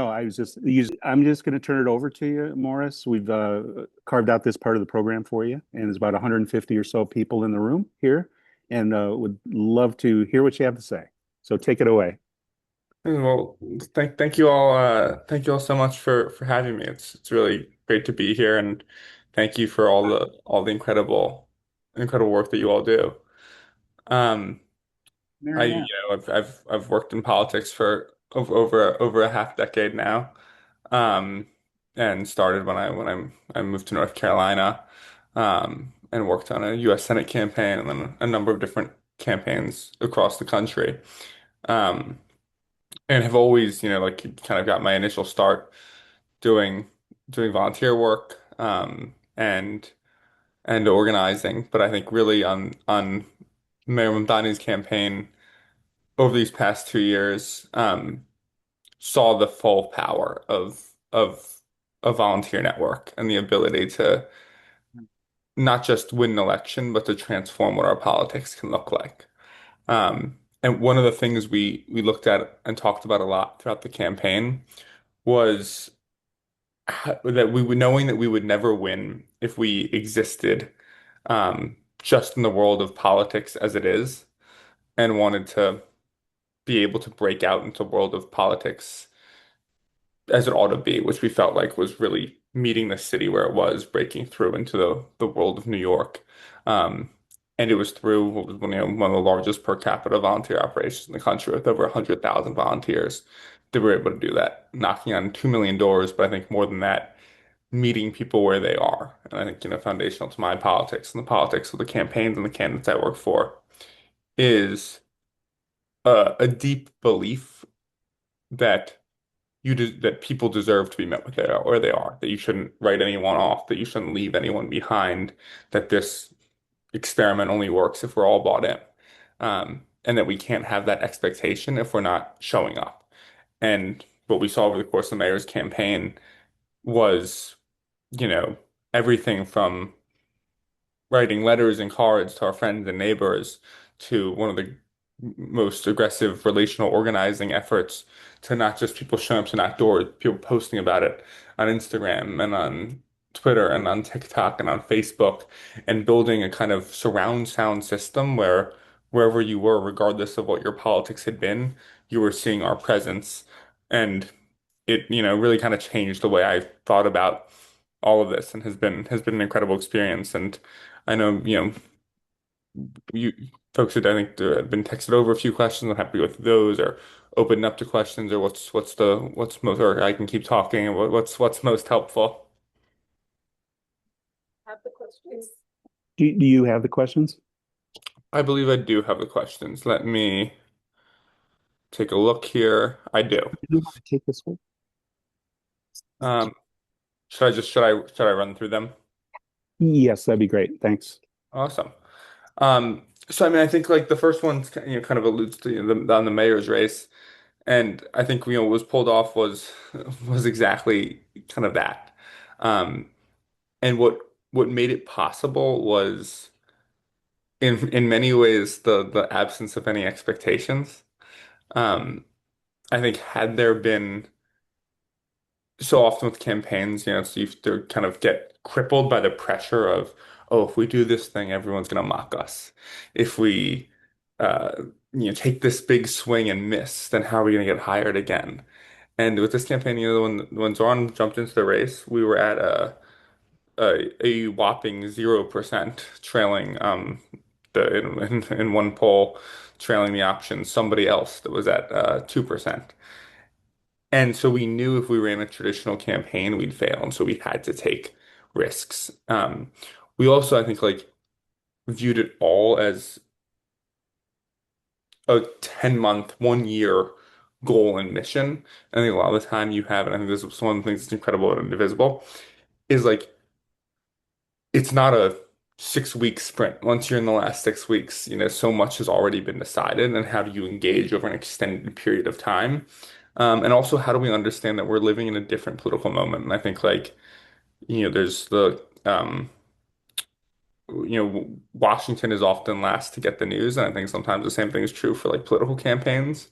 No, I'm just going to turn it over to you, Morris. We've carved out this part of the program for you, and there's about 150 or so people in the room here, and would love to hear what you have to say. So take it away. Well, thank you all so much for having me. It's really great to be here, and thank you for all the incredible work that you all do. Um, Marianne. I've worked in politics for over a half decade now, um, and started I moved to North Carolina, and worked on a U.S. Senate campaign and then a number of different campaigns across the country. Um, and have always, like kind of got my initial start doing volunteer work, and organizing. But I think really on Mayor Mamdani's campaign over these past 2 years, saw the full power of a volunteer network and the ability to not just win an election, but to transform what our politics can look like. And one of the things we looked at and talked about a lot throughout the campaign was that we would knowing that we would never win if we existed just in the world of politics as it is, and wanted to be able to break out into the world of politics as it ought to be, which we felt like was really meeting the city where it was, breaking through into the world of New York. Um, and it was through what was one of the largest per capita volunteer operations in the country with over 100,000 volunteers that we were able to do that, knocking on 2 million doors, but I think more than that, meeting people where they are. And I think, foundational to my politics and the politics of the campaigns and the candidates I work for is a deep belief that that people deserve to be met where they are, that you shouldn't write anyone off, that you shouldn't leave anyone behind, that this experiment only works if we're all bought in. And that we can't have that expectation if we're not showing up. And what we saw over the course of the mayor's campaign was, you know, everything from writing letters and cards to our friends and neighbors to one of the most aggressive relational organizing efforts to not just people showing up to knock doors, people posting about it on Instagram and on Twitter and on TikTok and on Facebook, and building a kind of surround sound system where wherever you were, regardless of what your politics had been, you were seeing our presence. And it, really kind of changed the way I thought about all of this, and has been an incredible experience. And I know, you folks had, I think, been texted over a few questions. I'm happy with those, or open up to questions, or what's most, or I can keep talking, and what's most helpful. Do you have the questions? I believe I do have the questions. Let me take a look here. I do. Do you want to take this one? Um, should I run through them? Yes, that'd be great. Thanks. Awesome. So I mean, I think like the first one, kind of alludes to, on the mayor's race. And I think, what was pulled off was was exactly kind of that. Um, and what made it possible was in many ways the absence of any expectations. Um, I think had there been so often with campaigns, so you have to kind of get crippled by the pressure of, oh, if we do this thing, everyone's gonna mock us. If we uh, take this big swing and miss, then how are we gonna get hired again? And with this campaign, when Zohran jumped into the race, we were at a whopping 0% trailing in one poll, trailing the option somebody else that was at 2%. And so we knew if we ran a traditional campaign, we'd fail, and so we had to take risks. We also, I think, like viewed it all as a 10-month, 1 year goal and mission. I think a lot of the time you have, and I think this is one of the things that's incredible about Indivisible, is like it's not a 6 week sprint. Once you're in the last 6 weeks, so much has already been decided, and how do you engage over an extended period of time? And also, how do we understand that we're living in a different political moment? And I think like, there's Washington is often last to get the news, and I think sometimes the same thing is true for like political campaigns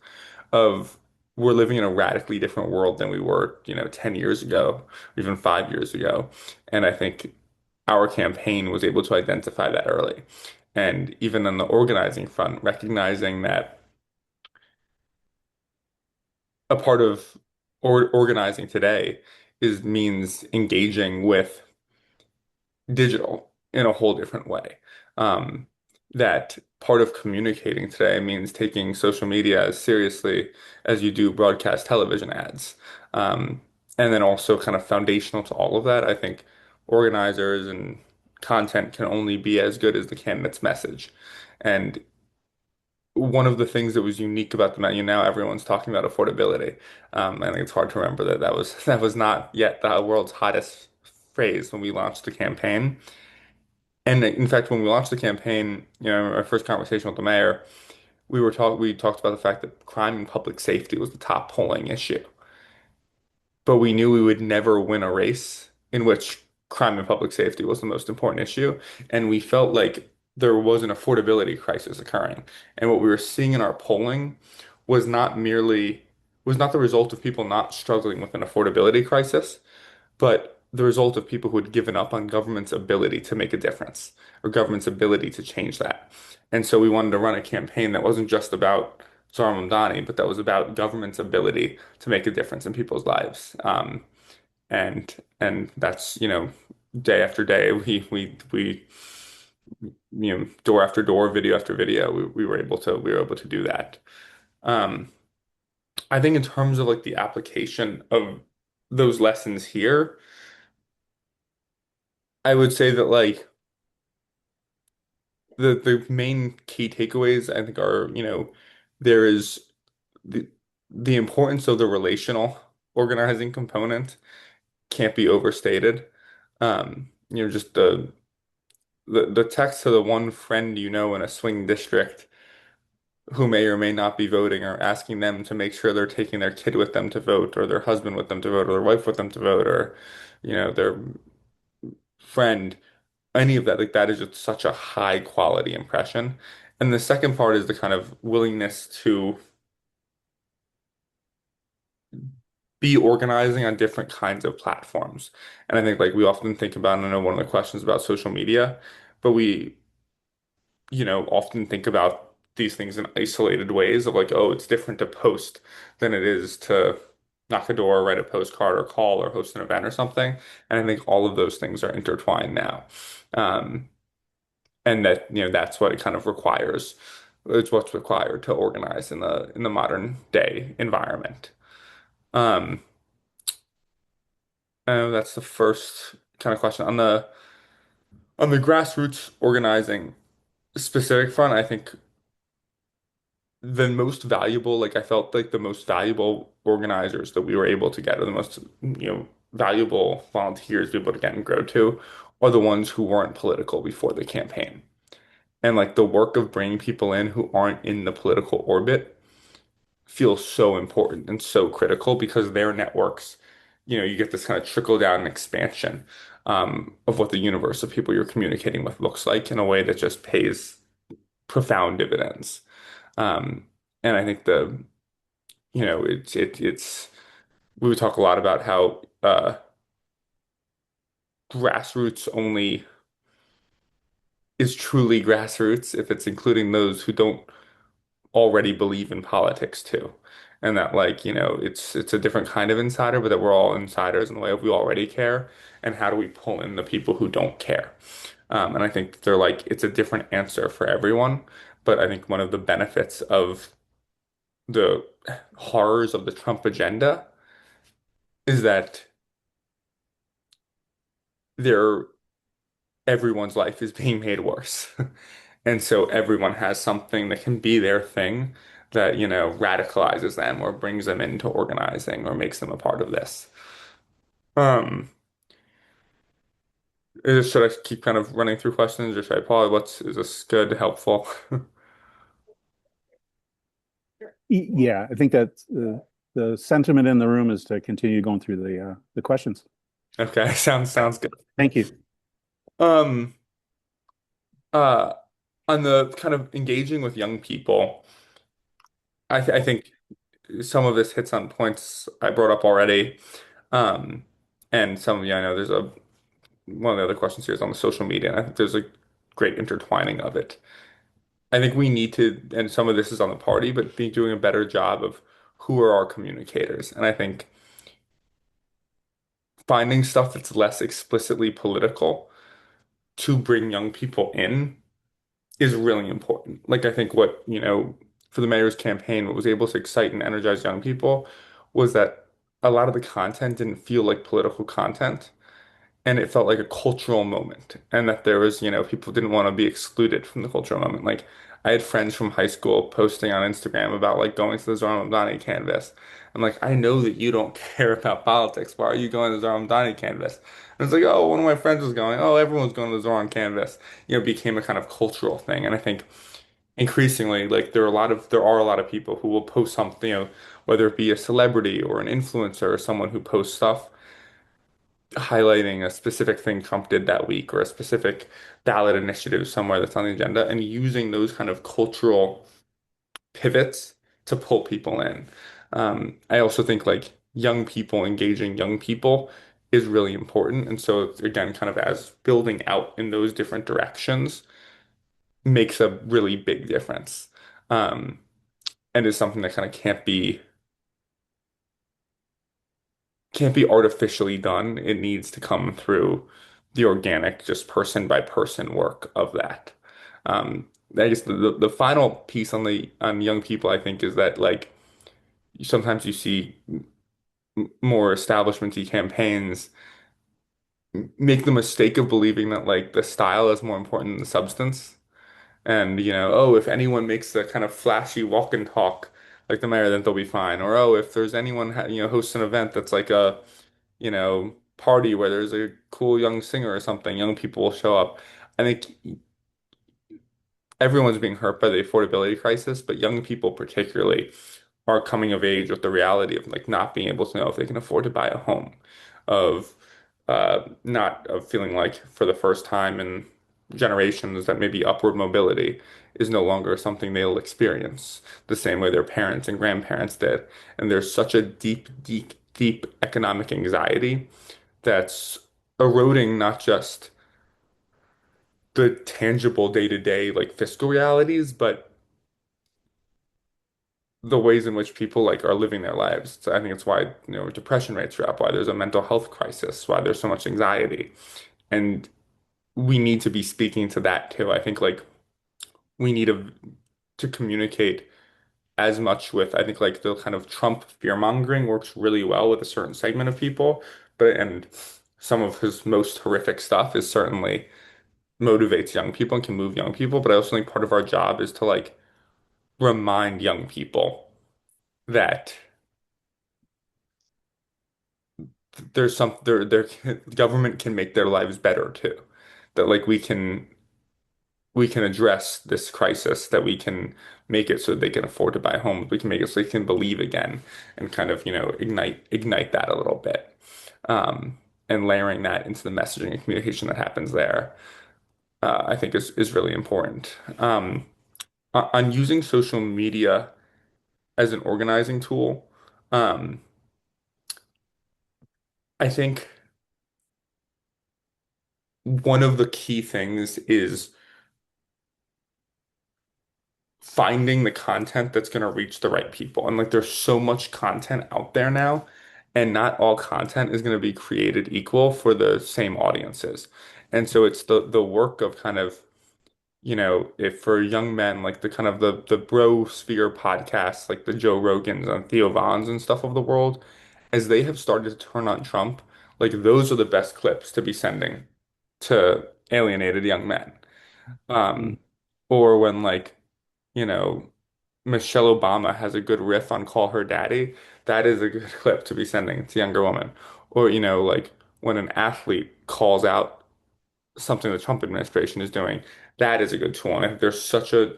of we're living in a radically different world than we were, 10 years ago, even 5 years ago. And I think our campaign was able to identify that early. And even on the organizing front, recognizing that a part of organizing today is means engaging with digital in a whole different way. Um, that part of communicating today means taking social media as seriously as you do broadcast television ads. Um, and then also kind of foundational to all of that, I think organizers and content can only be as good as the candidate's message. And one of the things that was unique about the menu, now everyone's talking about affordability. I think it's hard to remember that that was not yet the world's hottest phrase when we launched the campaign. And in fact, when we launched the campaign, our first conversation with the mayor, we talked about the fact that crime and public safety was the top polling issue. But we knew we would never win a race in which crime and public safety was the most important issue. And we felt like there was an affordability crisis occurring. And what we were seeing in our polling was not the result of people not struggling with an affordability crisis, but the result of people who had given up on government's ability to make a difference or government's ability to change that. And so we wanted to run a campaign that wasn't just about Zohran Mamdani, but that was about government's ability to make a difference in people's lives. And that's, day after day, door after door, video after video, we were able to do that. Um, I think in terms of like the application of those lessons here, I would say that like the main key takeaways I think are, there is the the importance of the relational organizing component can't be overstated. Just the text to the one friend in a swing district who may or may not be voting, or asking them to make sure they're taking their kid with them to vote, or their husband with them to vote, or their wife with them to vote, or their friend, any of that, like that is just such a high quality impression. And the second part is the kind of willingness to be organizing on different kinds of platforms. And I think like we often think about, and I know one of the questions about social media, but we, often think about these things in isolated ways of like, oh, it's different to post than it is to knock a door, write a postcard or call or host an event or something. And I think all of those things are intertwined now. Um, and that that's what it kind of requires. It's what's required to organize in the modern day environment. Um, and that's the first kind of question on the grassroots organizing specific front. I think the most valuable, like I felt like the most valuable organizers that we were able to get, or the most valuable volunteers we were able to get and grow to, are the ones who weren't political before the campaign. And like the work of bringing people in who aren't in the political orbit feels so important and so critical because their networks, you get this kind of trickle down expansion of what the universe of people you're communicating with looks like in a way that just pays profound dividends. Um, and I think it's we would talk a lot about how grassroots only is truly grassroots if it's including those who don't already believe in politics too. And that like, it's a different kind of insider, but that we're all insiders in the way of we already care. And how do we pull in the people who don't care? And I think they're like, it's a different answer for everyone. But I think one of the benefits of the horrors of the Trump agenda is that there everyone's life is being made worse. And so everyone has something that can be their thing that, radicalizes them or brings them into organizing or makes them a part of this. Um, should I keep kind of running through questions or should I pause? Is this good, helpful? Yeah, I think that the sentiment in the room is to continue going through the questions. Okay, sounds good. Thank you. Um, uh, on the kind of engaging with young people, I think. some of this hits on points I brought up already. Um, and some, yeah, I know there's a one of the other questions here is on the social media, and I think there's a great intertwining of it. I think we need to, and some of this is on the party, but be doing a better job of who are our communicators. And I think finding stuff that's less explicitly political to bring young people in is really important. Like I think what, for the mayor's campaign, what was able to excite and energize young people was that a lot of the content didn't feel like political content. And it felt like a cultural moment, and that there was, people didn't want to be excluded from the cultural moment. Like I had friends from high school posting on Instagram about like going to the Zohran Mamdani canvas. I'm like, I know that you don't care about politics. Why are you going to the Zohran Mamdani canvas? And it's like, oh, one of my friends was going. Oh, everyone's going to the Zohran canvas. It became a kind of cultural thing. And I think increasingly, like there are a lot of people who will post something, whether it be a celebrity or an influencer or someone who posts stuff highlighting a specific thing Trump did that week or a specific ballot initiative somewhere that's on the agenda and using those kind of cultural pivots to pull people in. I also think like young people engaging young people is really important. And so again, kind of as building out in those different directions makes a really big difference. Um, and is something that kind of can't be artificially done. It needs to come through the organic, just person by person work of that. Um, I guess the final piece on young people, I think, is that like sometimes you see more establishmenty campaigns make the mistake of believing that like the style is more important than the substance. And oh, if anyone makes a kind of flashy walk and talk like the mayor, then they'll be fine. Or oh, if there's anyone hosts an event that's like a party where there's a cool young singer or something, young people will show up. I think everyone's being hurt by the affordability crisis, but young people particularly are coming of age with the reality of like not being able to know if they can afford to buy a home, of not of feeling like for the first time in generations that maybe upward mobility is no longer something they'll experience the same way their parents and grandparents did. And there's such a deep, deep, deep economic anxiety that's eroding not just the tangible day-to-day like fiscal realities, but the ways in which people like are living their lives. So I think it's why, depression rates are up, why there's a mental health crisis, why there's so much anxiety. And we need to be speaking to that too. I think like we need to communicate as much with, I think like the kind of Trump fear-mongering works really well with a certain segment of people, and some of his most horrific stuff is certainly motivates young people and can move young people. But I also think part of our job is to like remind young people that there's their government can make their lives better too. That like we can address this crisis, that we can make it so they can afford to buy homes. We can make it so they can believe again and kind of, ignite that a little bit. Um, and layering that into the messaging and communication that happens there, I think is really important. On using social media as an organizing tool, um, I think one of the key things is finding the content that's going to reach the right people. And like there's so much content out there now, and not all content is going to be created equal for the same audiences. And so it's the work of kind of, if for young men, like the kind of the bro sphere podcasts, like the Joe Rogans and Theo Vons and stuff of the world, as they have started to turn on Trump, like those are the best clips to be sending to alienated young men. Mm. Um, or when like, you know, Michelle Obama has a good riff on Call Her Daddy, that is a good clip to be sending to younger women. Or, like when an athlete calls out something the Trump administration is doing, that is a good tool. And I think there's such a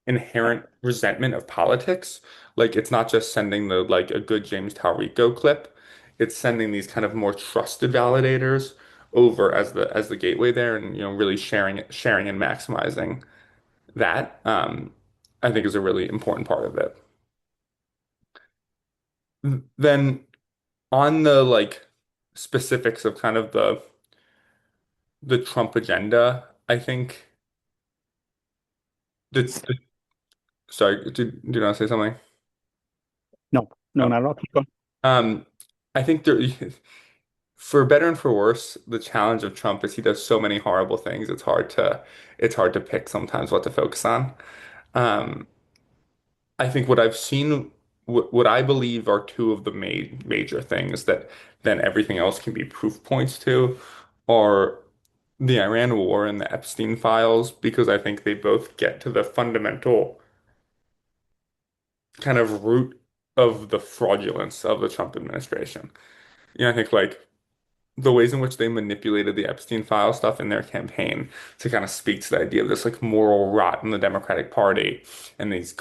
inherent resentment of politics. Like it's not just sending the like a good James Talrico clip, it's sending these kind of more trusted validators over as the gateway there, and really sharing and maximizing that, I think is a really important part of it. Then on the like specifics of kind of the Trump agenda, I think the sorry, did you want to say something? No, no, Oh. not at all. Keep going. Um, I think there, for better and for worse, the challenge of Trump is he does so many horrible things. It's hard to pick sometimes what to focus on. Um, I think what I've seen, what I believe are two of the major things that then everything else can be proof points to are the Iran war and the Epstein files, because I think they both get to the fundamental kind of root of the fraudulence of the Trump administration. I think like the ways in which they manipulated the Epstein file stuff in their campaign to kind of speak to the idea of this like moral rot in the Democratic Party and these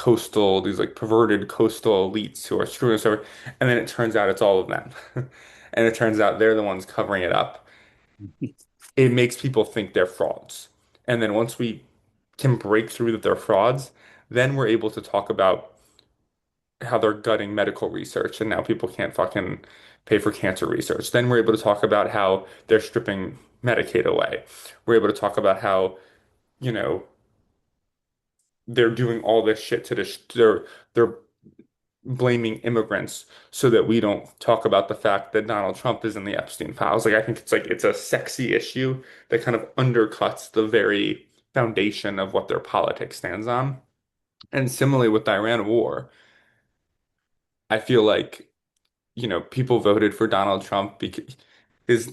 like perverted coastal elites who are screwing us over. And then it turns out it's all of them. And it turns out they're the ones covering it up. It makes people think they're frauds. And then once we can break through that they're frauds, then we're able to talk about how they're gutting medical research and now people can't fucking pay for cancer research. Then we're able to talk about how they're stripping Medicaid away. We're able to talk about how, you know, they're doing all this shit to this, they're blaming immigrants so that we don't talk about the fact that Donald Trump is in the Epstein files. Like I think it's a sexy issue that kind of undercuts the very foundation of what their politics stands on. And similarly with the Iran war, I feel like people voted for Donald Trump because his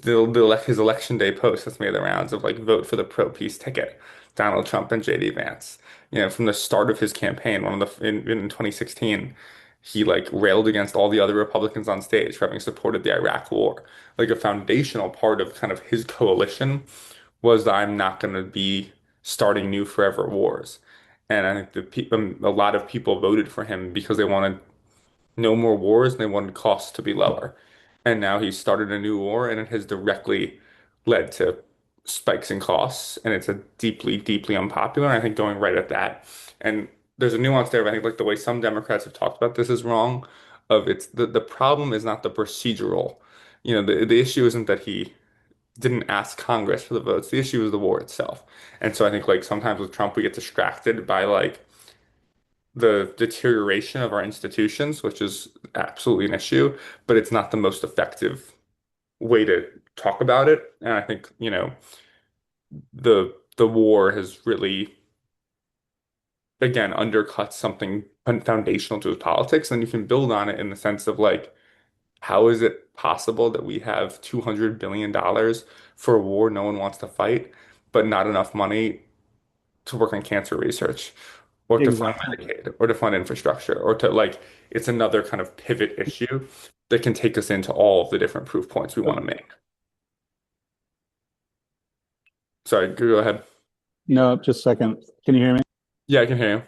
election day post has made the rounds of like vote for the pro peace ticket, Donald Trump and JD Vance. From the start of his campaign, one of the in 2016, he like railed against all the other Republicans on stage for having supported the Iraq War. Like a foundational part of kind of his coalition was that I'm not going to be starting new forever wars. And I think a lot of people voted for him because they wanted no more wars and they wanted costs to be lower. And now he's started a new war and it has directly led to spikes in costs. And it's a deeply, deeply unpopular. And I think going right at that. And there's a nuance there, but I think like the way some Democrats have talked about this is wrong. Of it's the problem is not the procedural. The issue isn't that he didn't ask Congress for the votes. The issue is the war itself. And so I think like sometimes with Trump we get distracted by like the deterioration of our institutions, which is absolutely an issue, but it's not the most effective way to talk about it. And I think, the war has really, again, undercut something foundational to his politics. And you can build on it in the sense of like, how is it possible that we have $200 billion for a war no one wants to fight, but not enough money to work on cancer research or to fund Exactly. Medicaid or to fund infrastructure or to like it's another kind of pivot issue that can take us into all of the different proof points we want to make. Sorry, go ahead. No, just a second. Can you hear me? Yeah, I can hear you.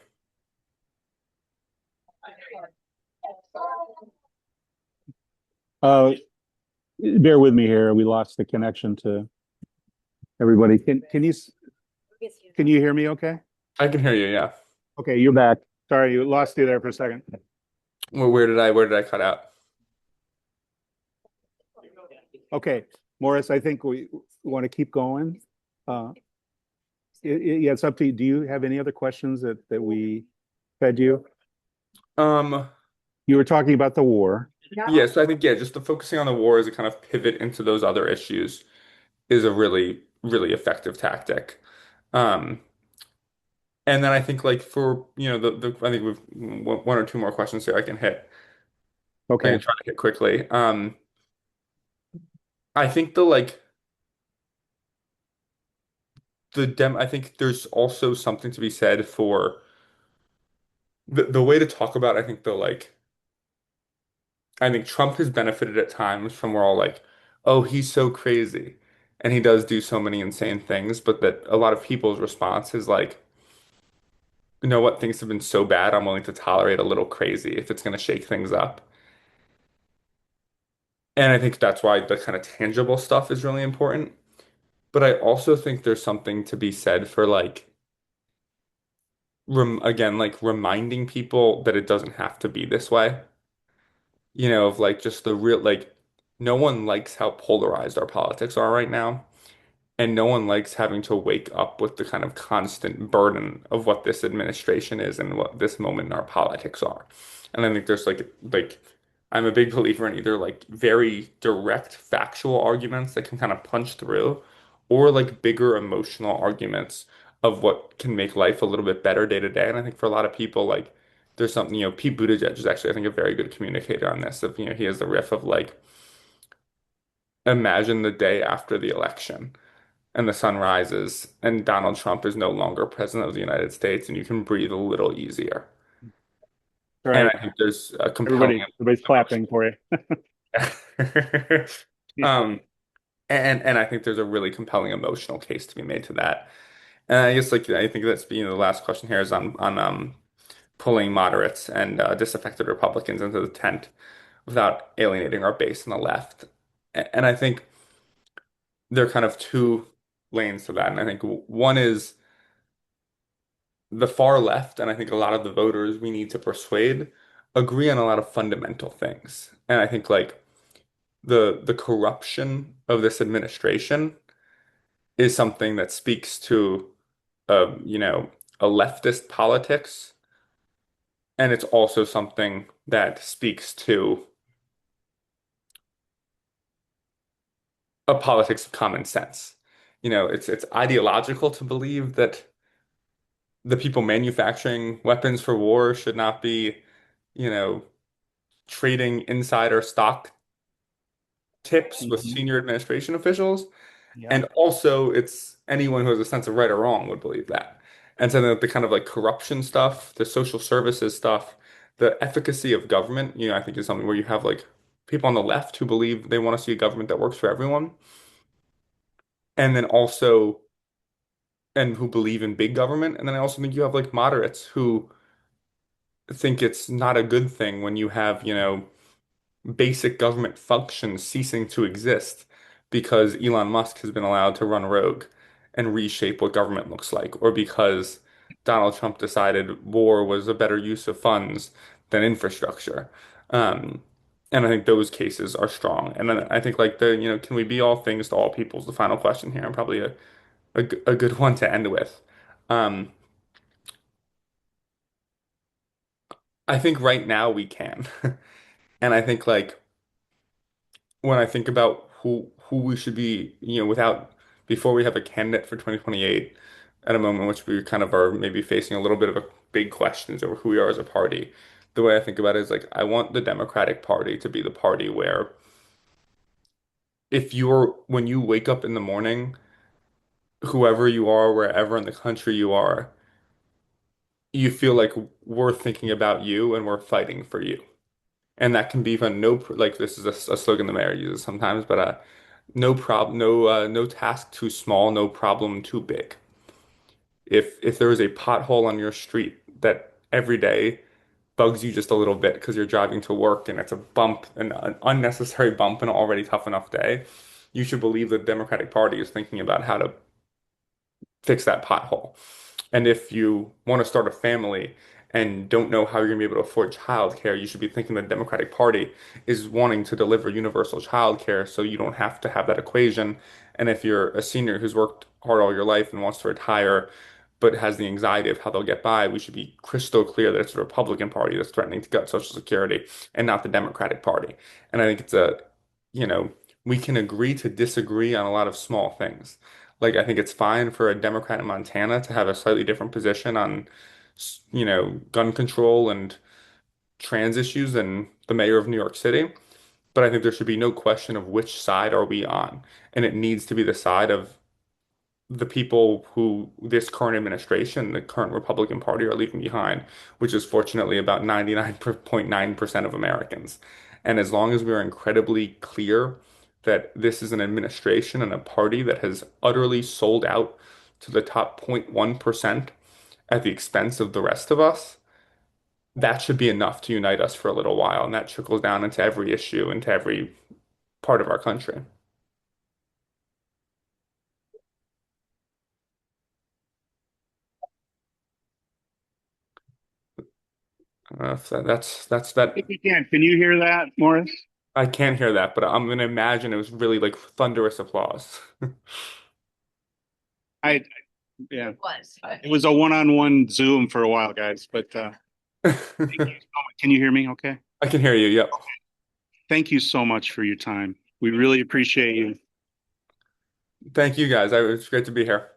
Uh, Bear with me here. We lost the connection to everybody. Can you hear me okay? I can hear you, yeah. Okay, you're back. Sorry, you lost you there for a second. Well, where did I cut out? Okay, Morris, I think we want to keep going. Uh, yeah, it's up to you. Do you have any other questions that we fed you? Um, You were talking about the war. yeah, so I think just the focusing on the war as a kind of pivot into those other issues is a really, really effective tactic. Um, and then I think like for, I think we've one or two more questions here I can hit. I Okay. can try to hit quickly. I think the like I think there's also something to be said for the way to talk about I think the like I think Trump has benefited at times from we're all like, oh, he's so crazy and he does do so many insane things, but that a lot of people's response is like, you know what, things have been so bad, I'm willing to tolerate a little crazy if it's going to shake things up. And I think that's why the kind of tangible stuff is really important. But I also think there's something to be said for like rem again, like reminding people that it doesn't have to be this way. of like just the real like no one likes how polarized our politics are right now. And no one likes having to wake up with the kind of constant burden of what this administration is and what this moment in our politics are. And I think there's like I'm a big believer in either like very direct factual arguments that can kind of punch through, or like bigger emotional arguments of what can make life a little bit better day to day. And I think for a lot of people, like there's something, Pete Buttigieg is actually, I think, a very good communicator on this. Of, he has the riff of like, imagine the day after the election and the sun rises and Donald Trump is no longer president of the United States and you can breathe a little easier. All And right. I think there's a compelling Everybody's clapping for you. emotion. Um, and I think there's a really compelling emotional case to be made to that. And I guess like I think that's the last question here is on pulling moderates and disaffected Republicans into the tent without alienating our base on the left. And I think there are kind of two lanes to that. And I think one is the far left, and I think a lot of the voters we need to persuade agree on a lot of fundamental things. And I think like the corruption of this administration is something that speaks to you know, a leftist politics, and it's also something that speaks to a politics of common sense. It's ideological to believe that the people manufacturing weapons for war should not be, you know, trading insider stock tips with Mhm. senior administration officials. Yep. And also, it's anyone who has a sense of right or wrong would believe that. And so the kind of like corruption stuff, the social services stuff, the efficacy of government, I think is something where you have like people on the left who believe they want to see a government that works for everyone. And then also, and who believe in big government. And then I also think you have like moderates who think it's not a good thing when you have, basic government functions ceasing to exist because Elon Musk has been allowed to run rogue and reshape what government looks like, or because Donald Trump decided war was a better use of funds than infrastructure. Um, and I think those cases are strong. And then I think like can we be all things to all people is the final question here, and probably a good one to end with. Um, I think right now we can. And I think like when I think about who we should be, without before we have a candidate for 2028, at a moment in which we kind of are maybe facing a little bit of a big questions over who we are as a party. The way I think about it is like I want the Democratic Party to be the party where if you're when you wake up in the morning, whoever you are, wherever in the country you are, you feel like we're thinking about you and we're fighting for you. And that can be even like this is a slogan the mayor uses sometimes, but no problem, no task too small, no problem too big. If there is a pothole on your street that every day bugs you just a little bit because you're driving to work and it's a bump, an unnecessary bump in an already tough enough day, you should believe the Democratic Party is thinking about how to fix that pothole. And if you want to start a family and don't know how you're going to be able to afford childcare, you should be thinking the Democratic Party is wanting to deliver universal childcare so you don't have to have that equation. And if you're a senior who's worked hard all your life and wants to retire, but has the anxiety of how they'll get by, we should be crystal clear that it's the Republican Party that's threatening to gut Social Security and not the Democratic Party. And I think you know, we can agree to disagree on a lot of small things. Like, I think it's fine for a Democrat in Montana to have a slightly different position on, gun control and trans issues than the mayor of New York City. But I think there should be no question of which side are we on. And it needs to be the side of the people who this current administration, the current Republican Party are leaving behind, which is fortunately about 99.9% of Americans. And as long as we are incredibly clear that this is an administration and a party that has utterly sold out to the top 0.1% at the expense of the rest of us, that should be enough to unite us for a little while. And that trickles down into every issue, into every part of our country. That's that. If you can, you hear that, Morris? I can't hear that, but I'm gonna imagine it was really like thunderous applause. I yeah. It was a one-on-one Zoom for a while, guys, but thank you so much. Can you hear me? Okay. I can hear you. Yep. Thank you so much for your time. We really appreciate you. Thank you guys. It was great to be here.